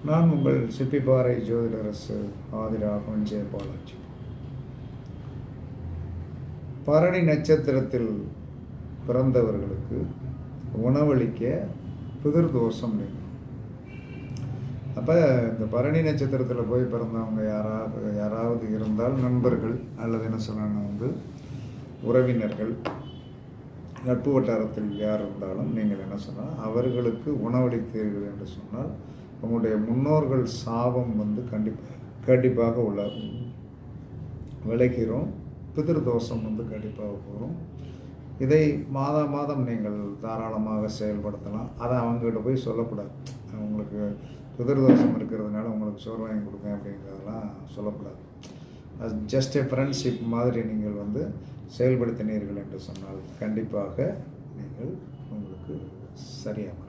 நான் உங்கள் சிப்பிப்பாறை ஜோதிடரசு ஆதிராகவன் ஜெயபாலாஜி. பரணி நட்சத்திரத்தில் பிறந்தவர்களுக்கு உணவளிக்க பிதிர்தோஷம் நீங்கும். அப்போ இந்த பரணி நட்சத்திரத்தில் போய் பிறந்தவங்க யாராவது இருந்தால் நண்பர்கள் அல்லது என்ன சொன்னாங்க உறவினர்கள், நட்பு வட்டாரத்தில் யார் இருந்தாலும் நீங்கள் என்ன சொன்னால் அவர்களுக்கு உணவளித்தீர்கள் என்று சொன்னால் உங்களுடைய முன்னோர்கள் சாபம் கண்டிப்பாக உள்ள விளைகிறோம். பிதிர்தோஷம் கண்டிப்பாக போகும். இதை மாதம் நீங்கள் தாராளமாக செயல்படுத்தலாம். அதை அவங்ககிட்ட போய் சொல்லக்கூடாது. உங்களுக்கு பிதிர்தோஷம் இருக்கிறதுனால உங்களுக்கு சோறு வாங்கி கொடுங்க அப்படிங்கிறதெல்லாம் சொல்லக்கூடாது. அது ஜஸ்ட் எ ஃப்ரெண்ட்ஷிப் மாதிரி நீங்கள் செயல்படுத்தினீர்கள் என்று சொன்னால் கண்டிப்பாக நீங்கள் உங்களுக்கு சரியாக